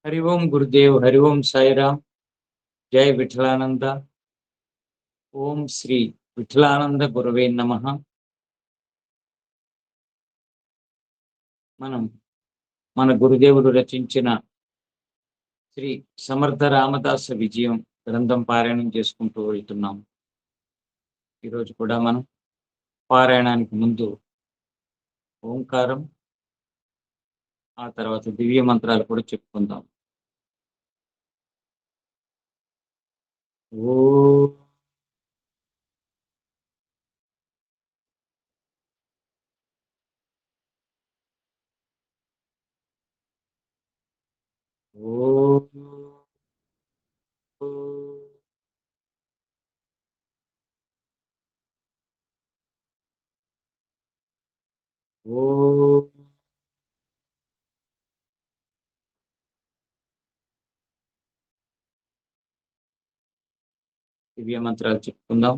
हरि ओम गुरुदेव, हरि ओम साईराम, जय विठलानंद, ओम श्री విఠలానంద గురవే నమః. మనం మన గురుదేవుడు రచించిన శ్రీ సమర్థ రామదాస విజయం గ్రంథం పారాయణం చేసుకుంటూ వెళ్తున్నాం. ఈరోజు కూడా మనం పారాయణానికి ముందు ఓంకారం, ఆ తర్వాత దివ్య మంత్రాలు కూడా చెప్పుకుందాం. ఓ ఓ ఓ దివ్య మంత్రాలు చెప్పుకుందాం.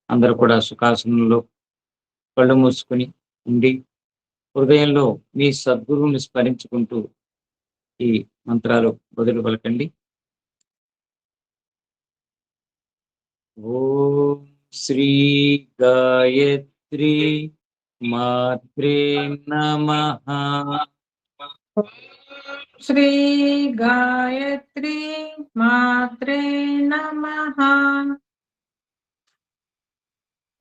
అందరూ కూడా సుఖాసనంలో కళ్ళు మూసుకుని ఉండి హృదయంలో మీ సద్గురువుని స్మరించుకుంటూ ఈ మంత్రాలు మొదలు పలకండి. ఓం శ్రీ గాయత్రి మాత్రే నమః. श्री गायत्री मात्रे नमः।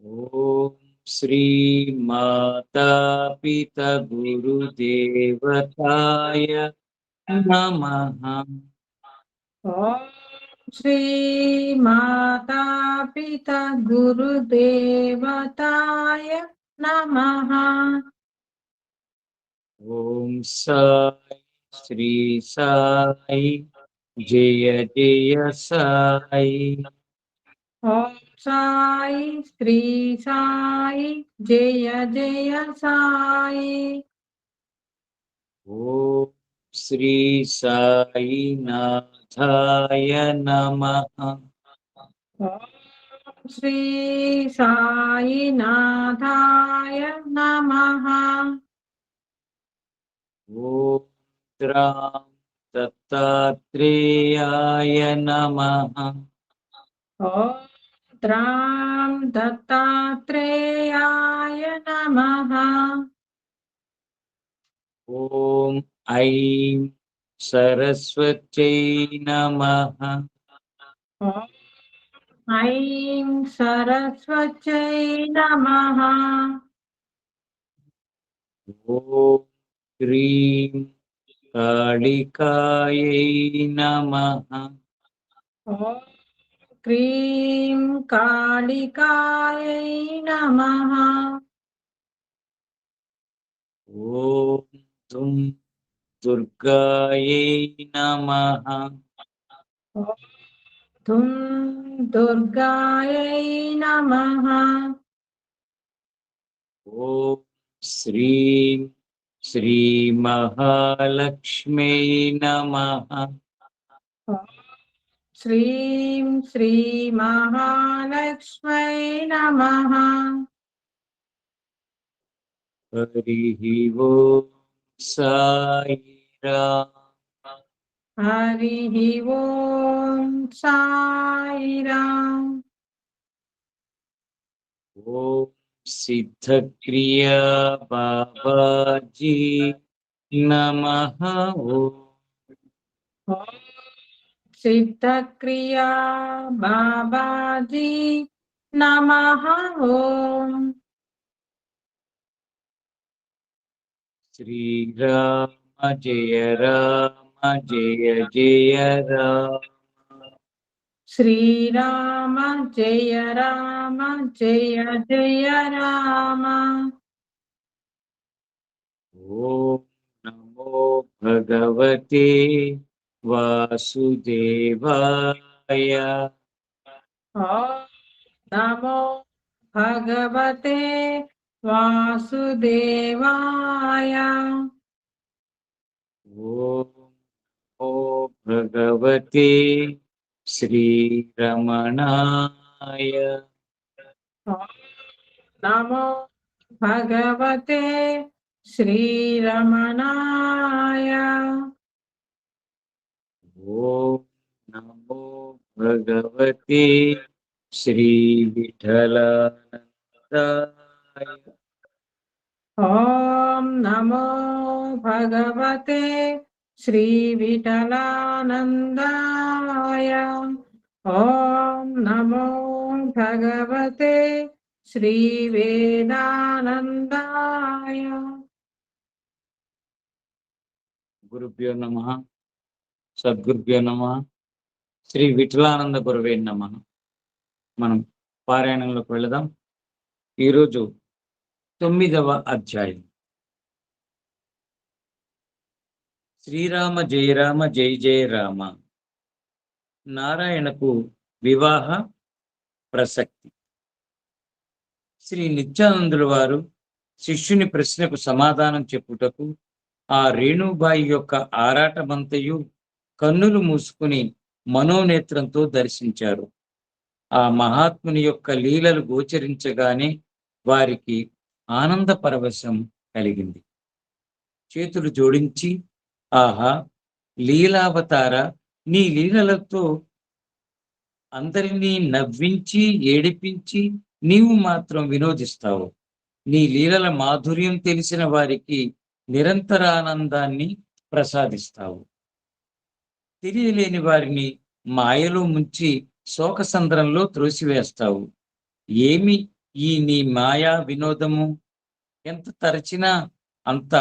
ओम श्री माता पिता गुरुदेवताय नमः. ओम श्री माता पिता गुरुदेवताय नमः। ओम साई श्री साई जय जय साई. ओम साई श्री साई जय जय साई। ओम श्री साई नाथाय नमः. ओम श्री साई नाथाय नमः। ओम राम दत्तात्रेयाय नमः. ओम त्रां दत्तात्रेयाय नमः। ओम ऐं सरस्वत्यै नमः. ओम ऐं सरस्वत्यै नमः। ओम क्रीं कालिकायै नमः. ओम क्रीं कालिकायै नमः। ओम तुम दुर्गायै नमः. ओम धुं दुर्गायै नमः। ओम श्रीं श्री महालक्ष्मी नमः. ओम श्रीं श्री महालक्ष्मै नमः। हरिः ओम साईराम. हरिः ओम साईराम। ओम सिद्धक्रिया बाबाजी नमः. ओम ओम सिद्धक्रिया बाबाजी नमः। ओम श्री राम जय जय राम. श्री राम जय जय राम। ओम नमो भगवते वासुदेवाय. ओम नमो भगवते वासुदेवाय। ओम नमो भगवते श्रीरमणाय. ओम नमो भगवते श्रीरमणाय। నమో భగవతే శ్రీ విఠలానందాయ. ఓం నమో భగవతే శ్రీ విఠలానందాయ. ఓం నమో భగవతే శ్రీ వేదానందాయ. గురుభ్యో నమః, సద్గురుభ్యో నమః, శ్రీ విఠలానంద గురవే నమః. మనం పారాయణంలోకి వెళదాం. ఈరోజు 9వ అధ్యాయం. శ్రీరామ జయ రామ జయ జయ రామ. నారాయణకు వివాహ ప్రసక్తి. శ్రీ నిత్యానందుల వారు శిష్యుని ప్రశ్నకు సమాధానం చెప్పుటకు ఆ రేణుబాయి యొక్క ఆరాటమంతయు కన్నులు మూసుకుని మనోనేత్రంతో దర్శించారు. ఆ మహాత్ముని యొక్క లీలలు గోచరించగానే వారికి ఆనంద పరవశం కలిగింది. చేతులు జోడించి, ఆహా లీలావతార, నీ లీలలతో అందరినీ నవ్వించి ఏడిపించి నీవు మాత్రం వినోదిస్తావు. నీ లీలల మాధుర్యం తెలిసిన వారికి నిరంతరానందాన్ని ప్రసాదిస్తావు. తెలియలేని వారిని మాయలో ముంచి శోకసంద్రంలో త్రోసివేస్తావు. ఏమి ఈ నీ మాయా వినోదము! ఎంత తరచినా అంత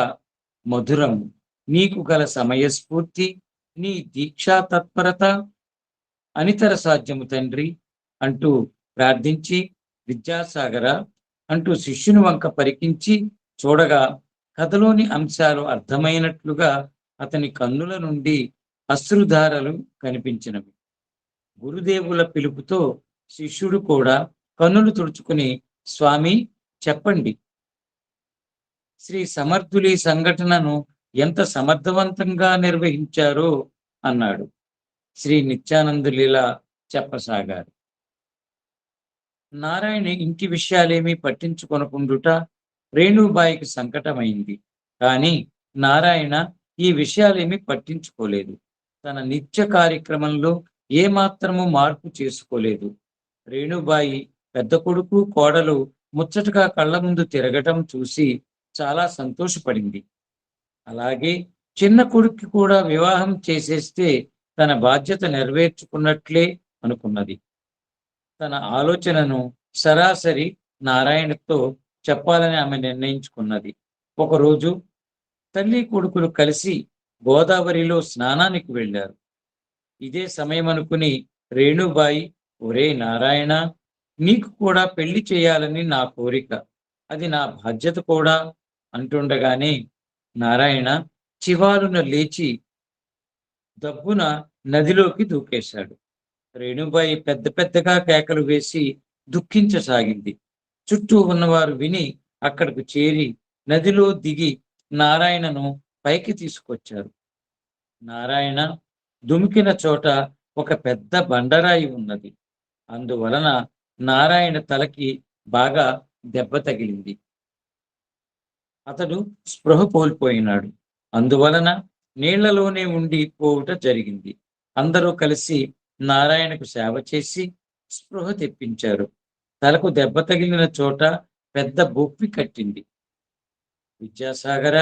మధురము. నీకు గల సమయస్ఫూర్తి, నీ దీక్షా తత్పరత అనితర సాధ్యము తండ్రి అంటూ ప్రార్థించి, విద్యాసాగర అంటూ శిష్యుని వంక పరికించి చూడగా కథలోని అంశాలు అర్థమైనట్లుగా అతని కన్నుల నుండి అశ్రుధారలు కనిపించినవి. గురుదేవుల పిలుపుతో శిష్యుడు కూడా కన్నులు తుడుచుకుని, స్వామి చెప్పండి, శ్రీ సమర్థులి సంఘటనను ఎంత సమర్థవంతంగా నిర్వహించారో అన్నాడు. శ్రీ నిత్యానందులిలా చెప్పసాగారు. నారాయణ ఇంటి విషయాలేమీ పట్టించుకొనకుండుట రేణుబాయికి సంకటమైంది. కానీ నారాయణ ఈ విషయాలేమీ పట్టించుకోలేదు. తన నిత్య కార్యక్రమంలో ఏమాత్రము మార్పు చేసుకోలేదు. రేణుబాయి పెద్ద కొడుకు కోడలు ముచ్చటగా కళ్ళ ముందు తిరగటం చూసి చాలా సంతోషపడింది. అలాగే చిన్న కొడుక్కి కూడా వివాహం చేసేస్తే తన బాధ్యత నెరవేర్చుకున్నట్లే అనుకున్నది. తన ఆలోచనను సరాసరి నారాయణతో చెప్పాలని ఆమె నిర్ణయించుకున్నది. ఒకరోజు తల్లి కొడుకులు కలిసి గోదావరిలో స్నానానికి వెళ్ళారు. ఇదే సమయం అనుకుని రేణుబాయి, ఒరే నారాయణ, నీకు కూడా పెళ్లి చేయాలని నా కోరిక, అది నా బాధ్యత కూడా అంటుండగానే నారాయణ చివాలున లేచి దబ్బున నదిలోకి దూకేశాడు. రేణుబాయి పెద్ద పెద్దగా కేకలు వేసి దుఃఖించసాగింది. చుట్టూ ఉన్నవారు విని అక్కడకు చేరి నదిలో దిగి నారాయణను పైకి తీసుకొచ్చారు. నారాయణ దుమికిన చోట ఒక పెద్ద బండరాయి ఉన్నది. అందువలన నారాయణ తలకి బాగా దెబ్బ తగిలింది. అతడు స్పృహ కోల్పోయినాడు. అందువలన నీళ్లలోనే ఉండి పోవుట జరిగింది. అందరూ కలిసి నారాయణకు సేవ చేసి స్పృహ తెప్పించారు. తలకు దెబ్బ తగిలిన చోట పెద్ద బొప్పి కట్టింది. విద్యాసాగర,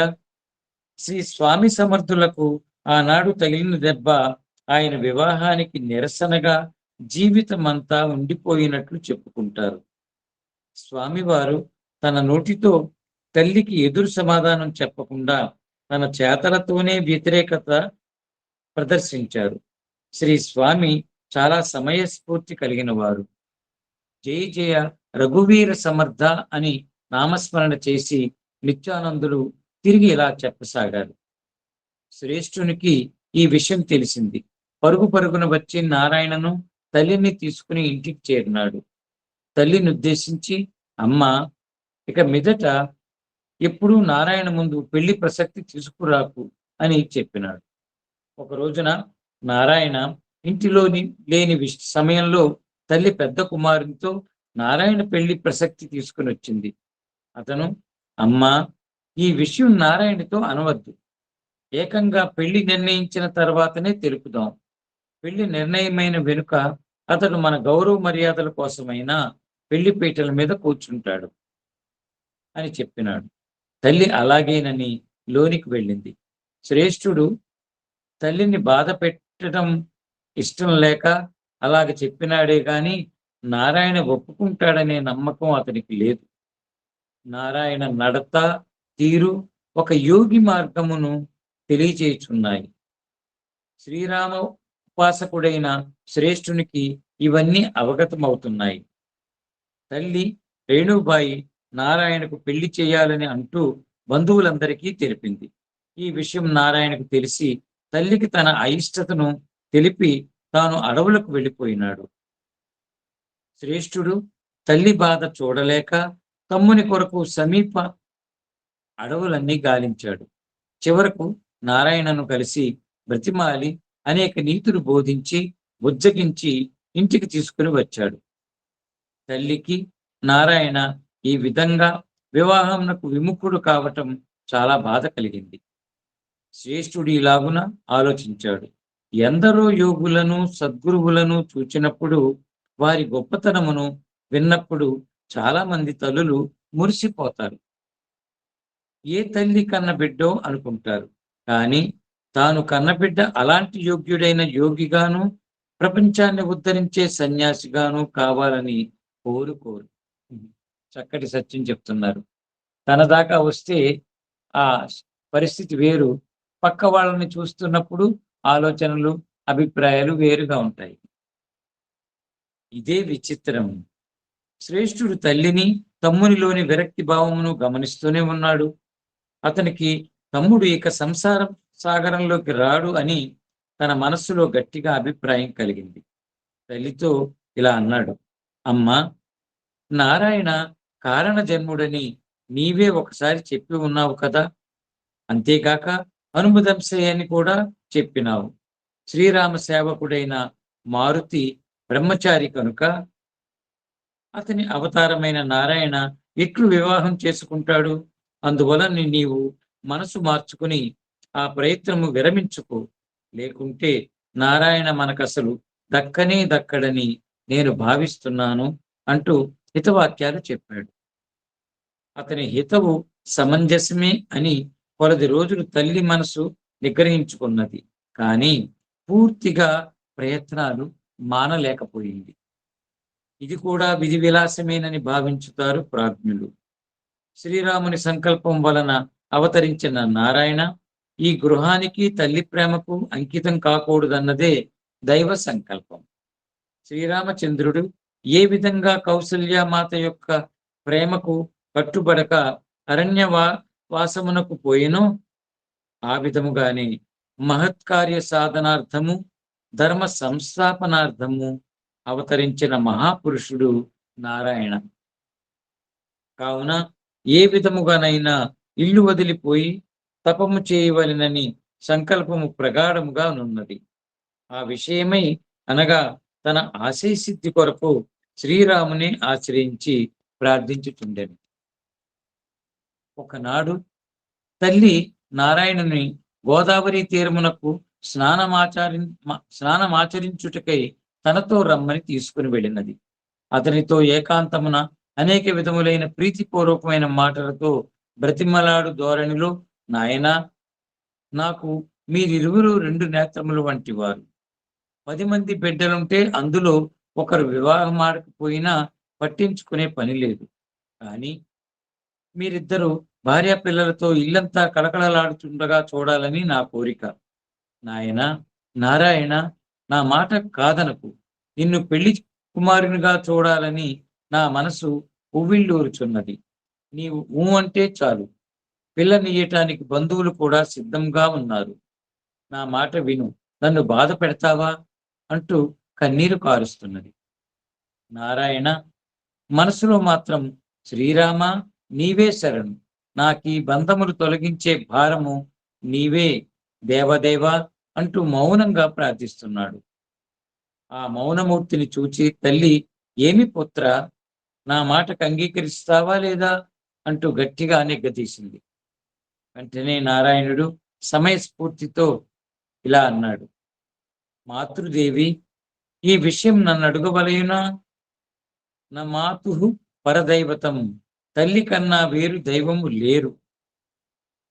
శ్రీ స్వామి సమర్థులకు ఆనాడు తగిలిన దెబ్బ ఆయన వివాహానికి నిరసనగా జీవితమంతా ఉండిపోయినట్లు చెప్పుకుంటారు. స్వామివారు తన నోటితో తల్లికి ఎదురు సమాధానం చెప్పకుండా తన చేతలతోనే వ్యతిరేకత ప్రదర్శించారు. శ్రీ స్వామి చాలా సమయస్ఫూర్తి కలిగిన వారు. జయ జయ రఘువీర సమర్థ అని నామస్మరణ చేసి నిత్యానందులు తిరిగి ఇలా చెప్పసాగారు. శ్రేష్ఠునికి ఈ విషయం తెలిసింది. పరుగు పరుగున వచ్చి నారాయణను తల్లిని తీసుకుని ఇంటికి చేరినాడు. తల్లిని ఉద్దేశించి, అమ్మా, ఇక మీదట ఎప్పుడూ నారాయణ ముందు పెళ్లి ప్రసక్తి తీసుకురాకు అని చెప్పినాడు. ఒక రోజున నారాయణ ఇంటిలోని లేని సమయంలో తల్లి పెద్ద కుమారునితో నారాయణ పెళ్లి ప్రసక్తి తీసుకుని వచ్చింది. అతను, అమ్మా, ఈ విషయం నారాయణతో అనవద్దు. ఏకంగా పెళ్లి నిర్ణయించిన తర్వాతనే తెలుపుదాం. పెళ్లి నిర్ణయమైన వెనుక అతడు మన గౌరవ మర్యాదల కోసమైనా పెళ్లి పీటల మీద కూర్చుంటాడు అని చెప్పినాడు. తల్లి అలాగేనని లోనికి వెళ్ళింది. శ్రేష్ఠుడు తల్లిని బాధ పెట్టడం ఇష్టం లేక అలాగ చెప్పినాడే గాని నారాయణ ఒప్పుకుంటాడనే నమ్మకం అతనికి లేదు. నారాయణ నడత, తీరు ఒక యోగి మార్గమును తెలియచేయుచున్నాయి. శ్రీరామ ఉపాసకుడైన శ్రేష్ఠునికి ఇవన్నీ అవగతమవుతున్నాయి. తల్లి రేణుబాయి నారాయణకు పెళ్లి చేయాలని అంటూ బంధువులందరికీ తెలిపింది. ఈ విషయం నారాయణకు తెలిసి తల్లికి తన అయిష్టతను తెలిపి తాను అడవులకు వెళ్ళిపోయినాడు. శ్రేష్ఠుడు తల్లి బాధ చూడలేక తమ్ముని కొరకు సమీప అడవులన్నీ గాలించాడు. చివరకు నారాయణను కలిసి బ్రతిమాలి అనేక నీతులు బోధించి బుజ్జగించి ఇంటికి తీసుకుని వచ్చాడు. తల్లికి నారాయణ ఈ విధంగా వివాహంనకు విముఖుడు కావటం చాలా బాధ కలిగింది. శ్రేష్ఠుడు ఇలాగున ఆలోచించాడు. ఎందరో యోగులను సద్గురువులను చూచినప్పుడు వారి గొప్పతనమును విన్నప్పుడు చాలా మంది తల్లులు మురిసిపోతారు. ఏ తల్లి కన్నబిడ్డో అనుకుంటారు. కానీ తాను కన్నబిడ్డ అలాంటి యోగ్యుడైన యోగిగాను ప్రపంచాన్ని ఉద్ధరించే సన్యాసిగాను కావాలని కోరుకోరు. చక్కటి సత్యం చెప్తున్నారు. తన దాకా వస్తే ఆ పరిస్థితి వేరు. పక్క వాళ్ళని చూస్తున్నప్పుడు ఆలోచనలు, అభిప్రాయాలు వేరుగా ఉంటాయి. ఇదే విచిత్రం. శ్రేష్ఠుడు తల్లిని, తమ్మునిలోని విరక్తి భావమును గమనిస్తూనే ఉన్నాడు. అతనికి తమ్ముడు ఇక సంసారం సాగరంలోకి రాడు అని తన మనస్సులో గట్టిగా అభిప్రాయం కలిగింది. తల్లితో ఇలా అన్నాడు. అమ్మా, నారాయణ కారణ జన్ముడని నీవే ఒకసారి చెప్పి ఉన్నావు కదా. అంతేకాక అనుమదంశయని కూడా చెప్పినావు. శ్రీరామ సేవకుడైన మారుతి బ్రహ్మచారి కనుక అతని అవతారమైన నారాయణ ఎట్లు వివాహం చేసుకుంటాడు? అందువలన నీవు మనసు మార్చుకుని ఆ ప్రయత్నము విరమించుకో. లేకుంటే నారాయణ మనకసలు దక్కనే దక్కడని నేను భావిస్తున్నాను అంటూ హితవాక్యాలు చెప్పాడు. అతని హితవు సమంజసమే అని కొలది రోజులు తల్లి మనసు నిగ్రహించుకున్నది. కానీ పూర్తిగా ప్రయత్నాలు మానలేకపోయింది. ఇది కూడా విధి విలాసమేనని భావించుతారు ప్రాజ్ఞులు. శ్రీరాముని సంకల్పం వలన అవతరించిన నారాయణ ఈ గృహానికి తల్లి ప్రేమకు అంకితం కాకూడదన్నదే దైవ సంకల్పం. శ్రీరామచంద్రుడు ఏ విధంగా కౌసల్యామాత యొక్క ప్రేమకు కట్టుబడక వాసమునకు పోయినో ఆ విధముగానే మహత్కార్య సాధనార్థము, ధర్మ సంస్థాపనార్థము అవతరించిన మహాపురుషుడు నారాయణ. కావున ఏ విధముగానైనా ఇల్లు వదిలిపోయి తపము చేయవలెనని సంకల్పము ప్రగాఢముగా నున్నది. ఆ విషయమై అనగా తన ఆశయసిద్ధి కొరకు శ్రీరాముని ఆశ్రయించి ప్రార్థించుచుండెను. ఒకనాడు తల్లి నారాయణుని గోదావరి తీరమునకు స్నానమాచరించుటకై తనతో రమ్మని తీసుకుని వెళ్ళినది. అతనితో ఏకాంతమున అనేక విధములైన ప్రీతిపూర్వకమైన మాటలతో బ్రతిమలాడు ధోరణిలో, నాయనా, నాకు మీరిరువురు 2 నేత్రములు వంటి వారు. 10 మంది బిడ్డలుంటే అందులో ఒకరు వివాహం ఆడకపోయినా పట్టించుకునే పని లేదు. కానీ మీరిద్దరూ భార్యా పిల్లలతో ఇల్లంతా కళకళలాడుతుండగా చూడాలని నా కోరిక. నాయనా నారాయణ, నా మాట కాదనకు. నిన్ను పెళ్లి కుమారునిగా చూడాలని నా మనసు ఉవ్విళ్ళూరుచున్నది. నీవు ఊ అంటే చాలు. పిల్లనియ్యటానికి బంధువులు కూడా సిద్ధంగా ఉన్నారు. నా మాట విను, నన్ను బాధ పెడతావా అంటూ కన్నీరు కారుస్తున్నది. నారాయణ మనసులో మాత్రం, శ్రీరామ, నీవే శరణు, నాకీ బంధములు తొలగించే భారము నీవే దేవదేవా అంటూ మౌనంగా ప్రార్థిస్తున్నాడు. ఆ మౌనమూర్తిని చూచి తల్లి, ఏమి పుత్ర, నా మాటకు అంగీకరిస్తావా లేదా అంటూ గట్టిగా నిగ్గదీసింది. వెంటనే నారాయణుడు సమయస్ఫూర్తితో ఇలా అన్నాడు. మాతృదేవి, ఈ విషయం నన్ను అడుగవలయునా? నా మాతు పరదైవతం, తల్లి కన్నా వేరు దైవము లేరు.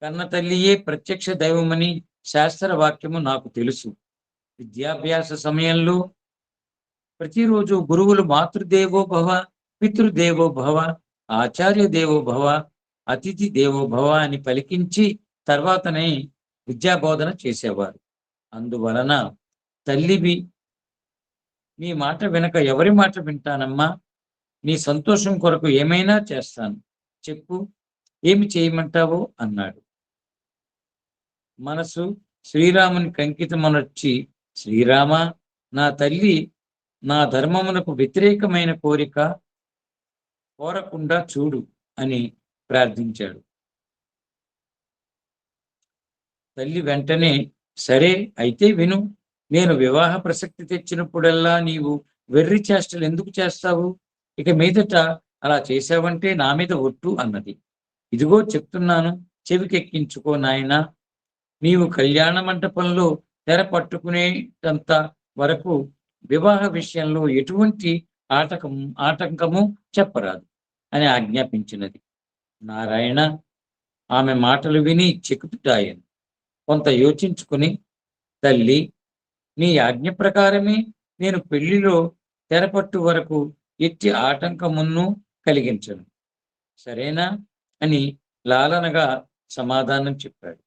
కన్న తల్లియే ప్రత్యక్ష దైవమని శాస్త్ర వాక్యము నాకు తెలుసు. విద్యాభ్యాస సమయంలో ప్రతిరోజు గురువులు మాతృదేవో భవ, పితృదేవో భవ, ఆచార్య దేవో భవ, అతిథి దేవో భవ అని పలికించి తర్వాతనే విద్యాబోధన చేసేవారు. అందువలన తల్లివి, నీ మాట వెనక ఎవరి మాట వింటానమ్మా? నీ సంతోషం కొరకు ఏమైనా చేస్తాను, చెప్పు, ఏమి చేయమంటావో అన్నాడు. మనసు శ్రీరామునికి అంకితమనొచ్చి, శ్రీరామ, నా తల్లి నా ధర్మమునకు వ్యతిరేకమైన కోరకుండా చూడు అని ప్రార్థించాడు. తల్లి వెంటనే, సరే అయితే విను, నేను వివాహ ప్రసక్తి తెచ్చినప్పుడల్లా నీవు వెర్రి చేష్టలు ఎందుకు చేస్తావు? ఇక మీదట అలా చేశావంటే నా మీద ఒట్టు అన్నది. ఇదిగో చెప్తున్నాను, చెవికెక్కించుకో నాయనా. నీవు కళ్యాణ మంటపంలో తెర పట్టుకునేటంత వరకు వివాహ విషయంలో ఎటువంటి ఆటంకము చెప్పరాదు అని ఆజ్ఞాపించినది. నారాయణ ఆమె మాటలు విని చెక్కుతాయను. కొంత యోచించుకుని, తల్లి, నీ ఆజ్ఞ ప్రకారమే నేను పెళ్లిలో తెరపట్టు వరకు ఎట్టి ఆటంకమును కలిగించను, సరేనా అని లాలనగా సమాధానం చెప్పాడు.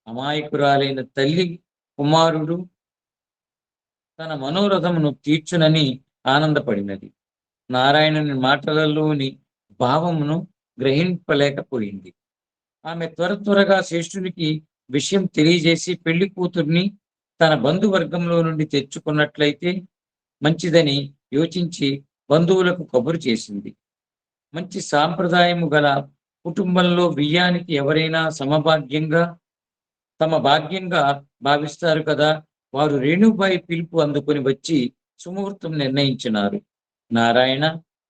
అమాయకురాలైన తల్లి కుమారుడు తన మనోరథమును తీర్చునని ఆనందపడినది. నారాయణుని మాటలలోని భావమును గ్రహింపలేకపోయింది. ఆమె త్వరగా శ్రేష్ఠునికి విషయం తెలియజేసి పెళ్లి కూతుర్ని తన బంధువర్గంలో నుండి తెచ్చుకున్నట్లయితే మంచిదని యోచించి బంధువులకు కబురు చేసింది. మంచి సాంప్రదాయము గల కుటుంబంలో బియ్యానికి ఎవరైనా తమ భాగ్యంగా భావిస్తారు కదా. వారు రేణుబాయి పిలుపు అందుకొని వచ్చి సుముహూర్తం నిర్ణయించినారు. నారాయణ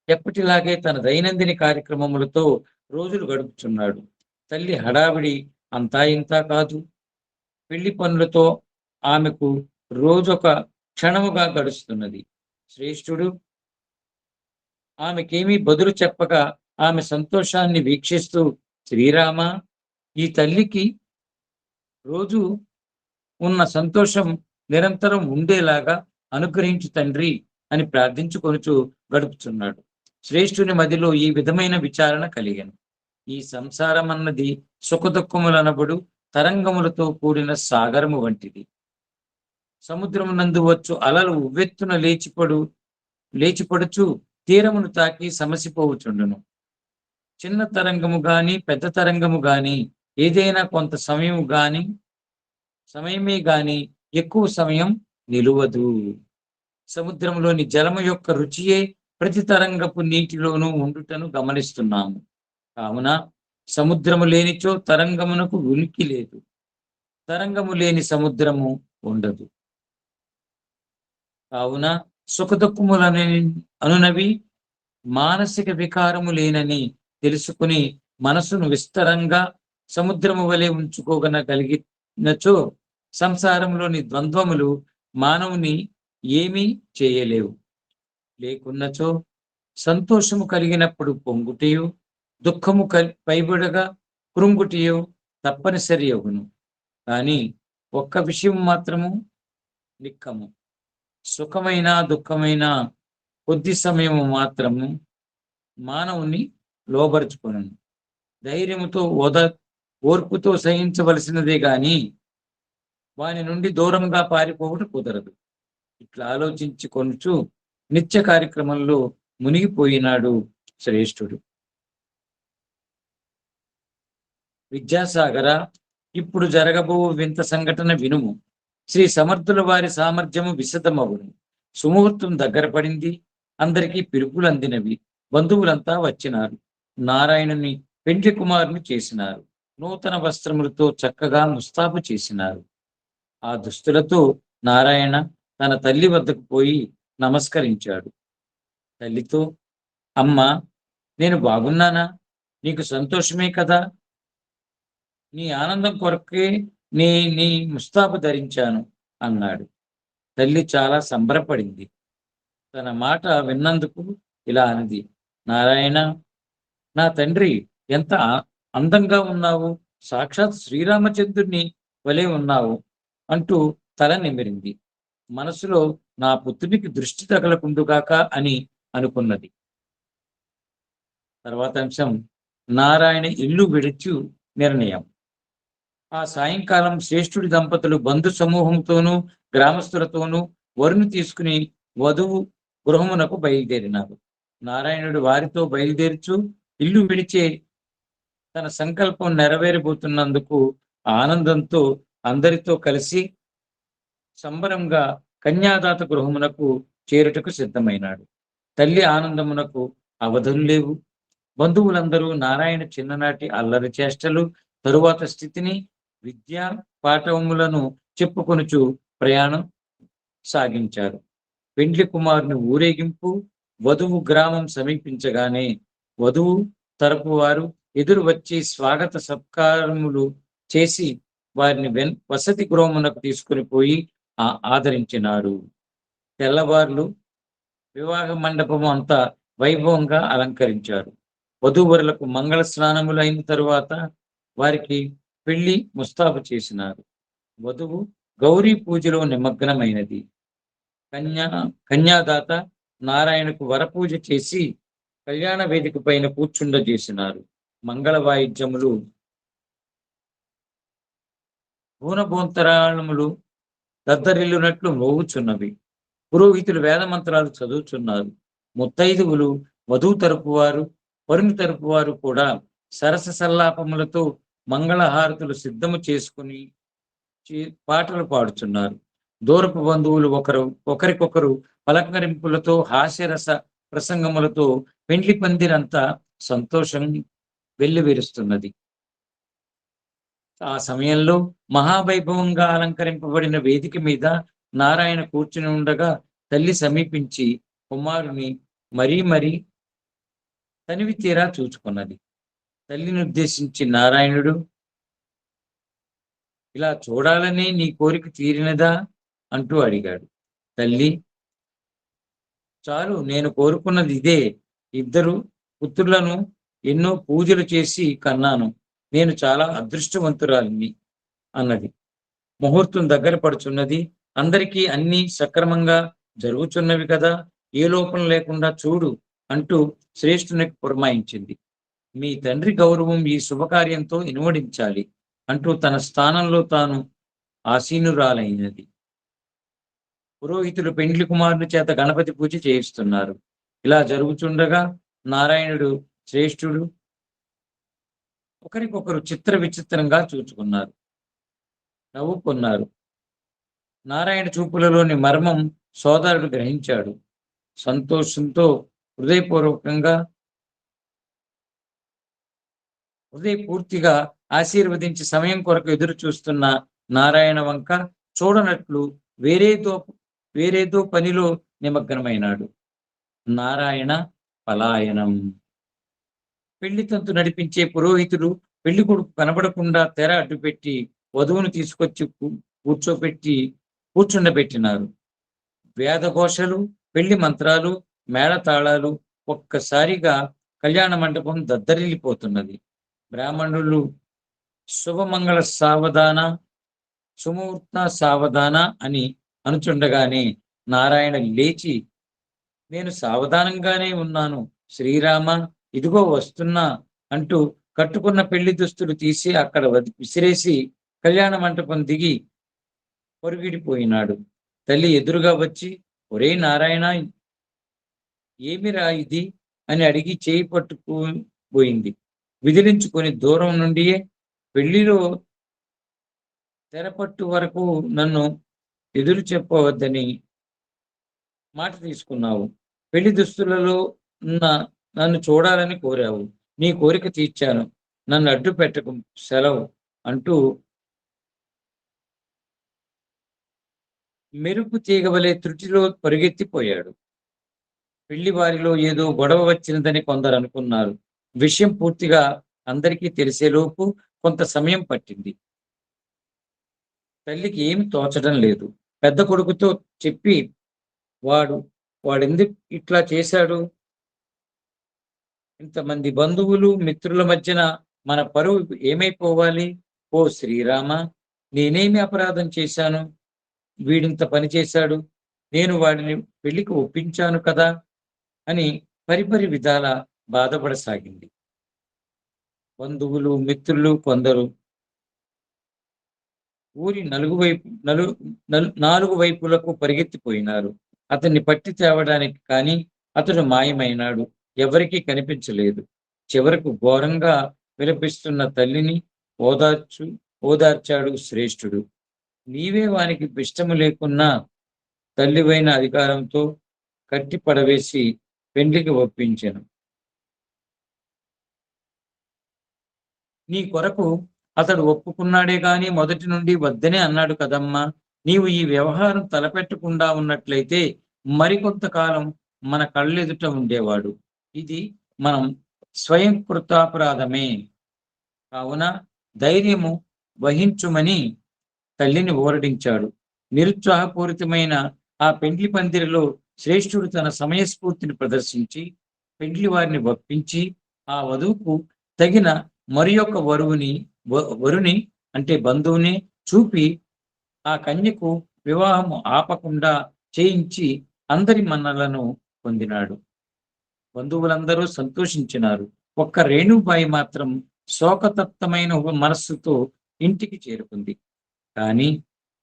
ఎప్పటిలాగే తన దైనందిన కార్యక్రమములతో రోజులు గడుపుచున్నాడు. తల్లి హడావిడి అంతా ఇంతా కాదు. పెళ్లి పనులతో ఆమెకు రోజొక క్షణముగా గడుస్తున్నది. శ్రేష్ఠుడు ఆమెకేమీ బదులు చెప్పక ఆమె సంతోషాన్ని వీక్షిస్తూ, శ్రీరామ, ఈ తల్లికి రోజు ఉన్న సంతోషం నిరంతరం ఉండేలాగా అనుగ్రహించు తండ్రి అని ప్రార్థించుకొనుచు గడుపుతున్నాడు. శ్రేష్ఠుని మదిలో ఈ విధమైన విచారణ కలిగెను. ఈ సంసారం అన్నది సుఖదుఖములనబడు తరంగములతో కూడిన సాగరము వంటిది. సముద్రమునందు వచ్చు అలలు ఉవ్వెత్తున లేచిపడుచు తీరమును తాకి సమసిపోవుచుండును. చిన్న తరంగము గాని పెద్ద తరంగము గాని ఏదైనా కొంత సమయమే గాని ఎక్కువ సమయం నిలువదు. సముద్రంలోని జలము యొక్క రుచియే ప్రతి తరంగపు నీటిలోనూ ఉండుటను గమనిస్తున్నాము. కావున సముద్రము లేనిచో తరంగమునకు ఉనికి లేదు, తరంగము లేని సముద్రము ఉండదు. కావున అనునవి మానసిక వికారము లేనని తెలుసుకుని మనసును విస్తరంగా సముద్రము వలె ఉంచుకోగలిగినచో సంసారంలోని ద్వంద్వములు మానవుని ఏమీ చేయలేవు. లేకున్నచో సంతోషము కలిగినప్పుడు పొంగుటయో దుఃఖము పైబడగా కృంగుటయో తప్పనిసరి అగును. కానీ ఒక్క విషయం మాత్రము నిక్కము. సుఖమైన దుఃఖమైన కొద్ది సమయము మాత్రము మానవుని లోబరుచుకొను. ధైర్యముతో ఓర్పుతో సహించవలసినదే గాని వాని నుండి దూరంగా పారిపోవడం కుదరదు. ఇట్లా ఆలోచించి కొంచు నిత్య కార్యక్రమంలో మునిగిపోయినాడు శ్రేష్ఠుడు. విద్యాసాగర, ఇప్పుడు జరగబో వింత సంఘటన వినుము. శ్రీ సమర్థుల వారి సామర్థ్యము విశదమవును. సుముహూర్తం దగ్గర పడింది. అందరికీ పిలుపులు అందినవి. బంధువులంతా వచ్చినారు. నారాయణుని పెండ్లి కుమారుని చేసినారు. నూతన వస్త్రములతో చక్కగా ముస్తాబు చేసినారు. ఆ దుస్తులతో నారాయణ తన తల్లి వద్దకు పోయి నమస్కరించాడు. తల్లితో, అమ్మ, నేను బాగున్నానా? నీకు సంతోషమే కదా? నీ ఆనందం కొరకే నీ ముస్తాబు ధరించాను అన్నాడు. తల్లి చాలా సంబరపడింది. తన మాట విన్నందుకు ఇలా అన్నది, నారాయణ, నా తండ్రి, ఎంత అందంగా ఉన్నావు, సాక్షాత్ శ్రీరామచంద్రుని వలె ఉన్నావు అంటూ తల నిమిరింది. మనసులో నా పుత్రునికి దృష్టి తగలకుండుగాక అని అనుకున్నది. తర్వాత అంశం, నారాయణ ఇల్లు విడిచు నిర్ణయం. ఆ సాయంకాలం శ్రేష్ఠుడి దంపతులు బంధు సమూహంతోనూ గ్రామస్తులతోనూ వరుని తీసుకుని వధువు గృహమునకు బయలుదేరినారు. నారాయణుడు వారితో బయలుదేరుచు ఇల్లు విడిచే తన సంకల్పం నెరవేరబోతున్నందుకు ఆనందంతో అందరితో కలిసి సంబరంగా కన్యాదాత గృహమునకు చేరుటకు సిద్ధమైనాడు. తల్లి ఆనందమునకు అవధులు లేవు. బంధువులందరూ నారాయణ చిన్ననాటి అల్లరి చేష్టలు, తరువాత స్థితిని, విద్యా పాఠములను చెప్పుకొనుచు ప్రయాణం సాగించారు. పెండ్లి కుమారుని ఊరేగింపు వధువు గ్రామం సమీపించగానే వధువు తరపు వారు ఎదురు వచ్చి స్వాగత సత్కారములు చేసి వారిని వసతి గృహమునకు తీసుకుని పోయి ఆదరించినారు. తెల్లవార్లు వివాహ మండపం అంతా వైభవంగా అలంకరించారు. వధూవరులకు మంగళ స్నానములు అయిన తరువాత వారికి పెళ్లి ముస్తాబు చేసినారు. వధువు గౌరీ పూజలో నిమగ్నమైనది. కన్యాదాత నారాయణకు వరపూజ చేసి కళ్యాణ వేదిక పైన కూర్చుండజేసినారు. మంగళ వాయిద్యములు, భూనభోంతరాళములు దద్దరిల్లునట్లు మోగుచున్నవి. పురోహితులు వేదమంత్రాలు చదువుచున్నారు. ముత్తైదువులు, వధువు తరపు వారు, వరుని తరపు వారు కూడా సరస సల్లాపములతో మంగళహారతులు సిద్ధము చేసుకుని పాటలు పాడుచున్నారు. దూరపు బంధువులు ఒకరికొకరు పలకరింపులతో హాస్యరస ప్రసంగములతో పెండ్లి పందిరంతా సంతోషం వెల్లివిరుస్తున్నది. ఆ సమయంలో మహావైభవంగా అలంకరింపబడిన వేదిక మీద నారాయణ కూర్చుని ఉండగా తల్లి సమీపించి కుమారుని మరీ తనివి తీరా చూచుకున్నది. తల్లిని ఉద్దేశించి నారాయణుడు, ఇలా చూడాలని నీ కోరిక తీరినదా అంటూ అడిగాడు. తల్లి, చాలు, నేను కోరుకున్నది ఇదే. ఇద్దరు పుత్రులను ఎన్నో పూజలు చేసి కన్నాను. నేను చాలా అదృష్టవంతురాలిని అన్నది. ముహూర్తం దగ్గర పడుచున్నది. అందరికీ అన్నీ సక్రమంగా జరుగుచున్నవి కదా, ఏ లోపం లేకుండా చూడు అంటూ శ్రేష్ఠునికి పురమాయించింది. మీ తండ్రి గౌరవం ఈ శుభకార్యంతో ఇనువడించాలి అంటూ తన స్థానంలో తాను ఆసీనురాలైనది. పురోహితులు పెండ్లి కుమారుని చేత గణపతి పూజ చేయిస్తున్నారు. ఇలా జరుగుతుండగా నారాయణుడు, శ్రేష్ఠుడు ఒకరికొకరు చిత్ర విచిత్రంగా చూచుకున్నారు, నవ్వుకున్నారు. నారాయణ చూపులలోని మర్మం సోదరుడు గ్రహించాడు. సంతోషంతో హృదయపూర్తిగా ఆశీర్వదించి సమయం కొరకు ఎదురు చూస్తున్న నారాయణ వంక చూడనట్లు వేరేదో పనిలో నిమగ్నమైనాడు. నారాయణ పలాయనం. పెళ్లి తంతు నడిపించే పురోహితుడు పెళ్లి కొడుకు కనబడకుండా తెర అడ్డుపెట్టి వధువును తీసుకొచ్చి కూర్చుండబెట్టినారు. వేదఘోషలు, పెళ్లి మంత్రాలు, మేళతాళాలు, ఒక్కసారిగా కళ్యాణ మండపం దద్దరిల్లిపోతున్నది. బ్రాహ్మణులు శుభమంగళ సావధాన, సుముహూర్త సావధాన అని అనుచుండగానే నారాయణ లేచి, నేను సావధానంగానే ఉన్నాను శ్రీరామ, ఇదిగో వస్తున్నా అంటూ కట్టుకున్న పెళ్లి దుస్తులు తీసి అక్కడ విసిరేసి కళ్యాణ మంటపం దిగి పొరుగిడిపోయినాడు. తల్లి ఎదురుగా వచ్చి, ఒరే నారాయణ, ఏమిరా ఇది అని అడిగి చేయి పట్టుకుపోయింది. విదిలించుకొని దూరం నుండియే, పెళ్లిలో తెరపట్టు వరకు నన్ను ఎదురు చెప్పవద్దని మాట తీసుకున్నావు. పెళ్లి దుస్తులలో నన్ను చూడాలని కోరావు. నీ కోరిక తీర్చాను, నన్ను అడ్డు పెట్టకు, సెలవు అంటూ మెరుపు తీగవలే త్రుటిలో పరుగెత్తిపోయాడు. పెళ్లి వారిలో ఏదో గొడవ వచ్చినదని కొందరు అనుకున్నారు. విషయం పూర్తిగా అందరికీ తెలిసేలోపు కొంత సమయం పట్టింది. తల్లికి ఏమి తోచడం లేదు. పెద్ద కొడుకుతో చెప్పి వాడెందుకు ఇట్లా చేశాడు, ఇంతమంది బంధువులు మిత్రుల మధ్యన మన పరువు ఏమైపోవాలి? ఓ శ్రీరామ, నేనేమి అపరాధం చేశాను? వీడింత పని చేశాడు, నేను వాడిని పెళ్లికి ఒప్పించాను కదా అని పరిపరి విధాల బాధపడసాగింది. బంధువులు మిత్రులు కొందరు ఊరి నాలుగు వైపులకు పరిగెత్తిపోయినారు. అతన్ని పట్టి తేవడానికి, కానీ అతడు మాయమైనాడు, ఎవరికీ కనిపించలేదు. చివరకు ఘోరంగా విలపిస్తున్న తల్లిని ఓదార్చాడు శ్రేష్ఠుడు. నీవే వానికి ఇష్టము లేకున్నా తల్లివైన అధికారంతో కట్టి పడవేసి పెండ్లికి ఒప్పించెను. నీ కొరకు అతడు ఒప్పుకున్నాడే గాని మొదటి నుండి వద్దనే అన్నాడు కదమ్మా. నీవు ఈ వ్యవహారం తలపెట్టకుండా ఉన్నట్లయితే మరికొంతకాలం మన కళ్ళెదుట ఉండేవాడు. ఇది మనం స్వయం కృతాపరాధమే. కావున ధైర్యము వహించుమని తల్లిని ఊరడించాడు. నిరుత్సాహపూరితమైన ఆ పెండ్లి పందిరిలో శ్రేష్ఠుడు తన సమయస్ఫూర్తిని ప్రదర్శించి పెండ్లి వారిని ఒప్పించి ఆ వధువుకు తగిన మరి యొక్క వరుని అంటే బంధువుని చూపి ఆ కన్యకు వివాహము ఆపకుండా చేయించి అందరి మన్నలను పొందినాడు. బంధువులందరూ సంతోషించినారు. ఒక్క రేణుబాయి మాత్రం శోకతప్తమైన మనస్సుతో ఇంటికి చేరుకుంది. కానీ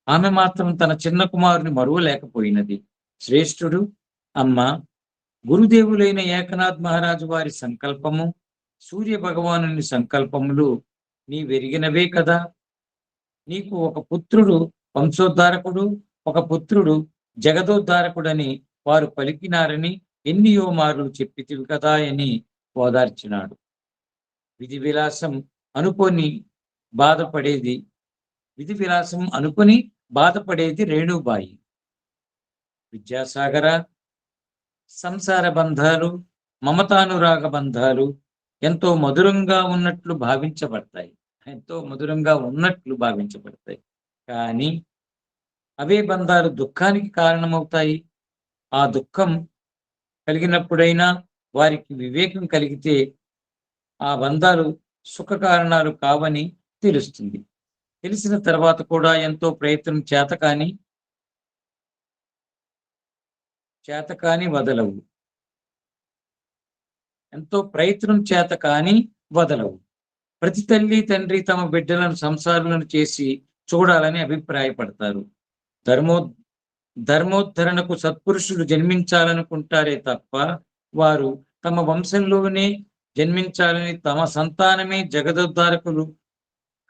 ఆమె మాత్రం తన చిన్న కుమారుని మరువలేకపోయినది. శ్రేష్ఠుడు, అమ్మ, గురుదేవులైన ఏకనాథ్ మహారాజు వారి సంకల్పము, సూర్య భగవానుని సంకల్పములు నీవెరిగినవే కదా. నీకు ఒక పుత్రుడు వంశోద్ధారకుడు, ఒక పుత్రుడు జగదోద్ధారకుడని వారు పలికినారని ఎన్నియో మార్లు చెప్పితివి కదా అని ఓదార్చినాడు. విధి విలాసం అనుకొని బాధపడేది రేణుబాయి. విద్యాసాగర, సంసార బంధాలు, మమతానురాగ బంధాలు ఎంతో మధురంగా ఉన్నట్లు భావించబడతాయి. కానీ అవే బంధాలు దుఃఖానికి కారణమవుతాయి. ఆ దుఃఖం కలిగినప్పుడైనా వారికి వివేకం కలిగితే ఆ బంధాలు సుఖ కారణాలు కావని తెలుస్తుంది. తెలిసిన తర్వాత కూడా ఎంతో ప్రయత్నం చేతకాని వదలవు. ప్రతి తల్లి తండ్రి తమ బిడ్డలను సంసారులను చేసి చూడాలని అభిప్రాయపడతారు. ధర్మోద్ధరణకు సత్పురుషులు జన్మించాలనుకుంటారే తప్ప వారు తమ వంశంలోనే జన్మించాలని, తమ సంతానమే జగదోద్ధారకులు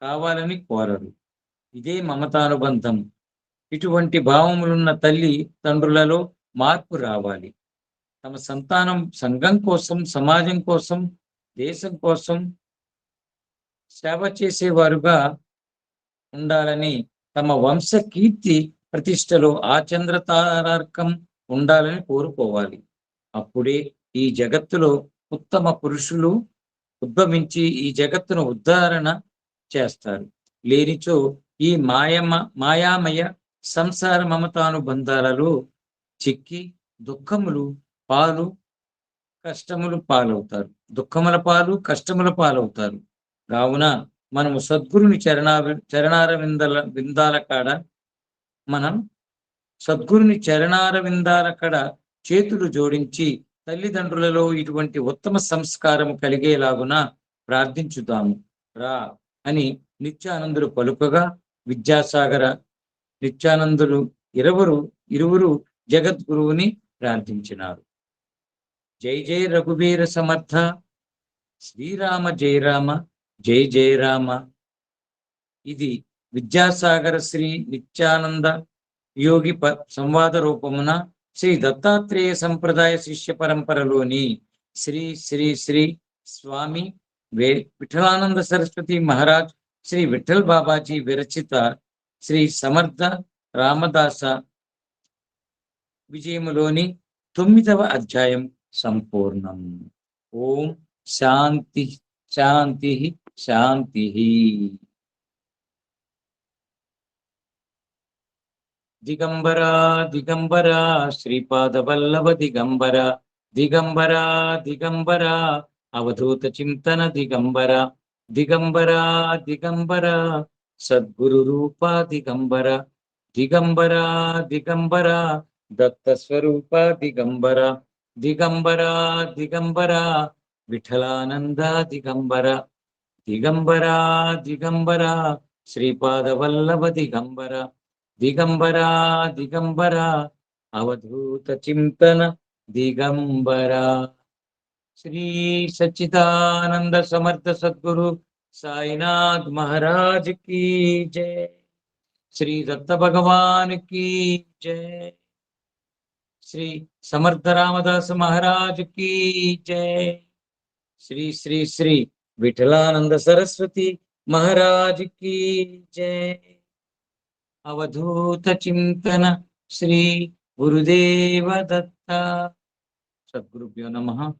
కావాలని కోరరు. ఇదే మమతానుబంధం. ఇటువంటి భావములున్న తల్లి తండ్రులలో మార్పు రావాలి. తమ సంతానం సంఘం కోసం, సమాజం కోసం, దేశం కోసం సేవ చేసేవారుగా ఉండాలని, తమ వంశ కీర్తి ప్రతిష్టలో ఆచంద్రతారార్కం ఉండాలని కోరుకోవాలి. అప్పుడే ఈ జగత్తులో ఉత్తమ పురుషులు ఉద్భవించి ఈ జగత్తును ఉద్ధరణ చేస్తారు. లేనిచో ఈ మాయామయ సంసార మమతానుబంధాలలో చిక్కి దుఃఖముల పాలవుతారు. కావున మనము సద్గురుని చరణార విందాల కడ చేతులు జోడించి తల్లిదండ్రులలో ఇటువంటి ఉత్తమ సంస్కారము కలిగేలాగున ప్రార్థించుదాము రా అని నిత్యానందులు పలుకగా విద్యాసాగర, నిత్యానందులు ఇరువురు జగద్గురువుని ప్రార్థించినారు. జై జై రఘువీర సమర్థ, శ్రీరామ జయ రామ, జై జయ రామ. ఇది విద్యాసాగర శ్రీ నిత్యానంద యోగి సంవాద రూపమున శ్రీ దత్తాత్రేయ సంప్రదాయ శిష్య పరంపరలోని శ్రీ శ్రీ శ్రీ స్వామి విఠలానంద సరస్వతి మహారాజ్ శ్రీ విఠల్ బాబాజీ విరచిత శ్రీ సమర్థ రామదాస విజయములోని 9వ అధ్యాయం సంపూర్ణం. ఓం శాంతి శాంతి శాంతి. దిగంబర దిగంబర శ్రీపాద వల్లభ దిగంబర దిగంబర దిగంబర అవధూత చింతన దిగంబర దిగంబర దిగంబర సద్గురు రూప దిగంబర దిగంబర దిగంబర దత్త స్వరూప దిగంబర దిగంబర దిగంబర విఠలానంద దిగంబర దిగంబర దిగంబర శ్రీపాద వల్లభ దిగంబర దిగంబర దిగంబర అవధూత చింతన దిగంబర. శ్రీ సచ్చిదానంద సమర్థ సద్గురు సాయినాథ్ మహారాజ్ की जय. श्री दत्त भगवान की जय. श्री समर्थ रामदास महाराज की जय. श्री श्री श्री विठलानंद सरस्वती महाराज की जय. अवधूत चिंतन श्री गुरुदेव दत्त. सद्गुरुभ्यो नमः.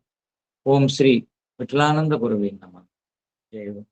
ओम श्री विठलानंद गुरुवे नमः. जय हो.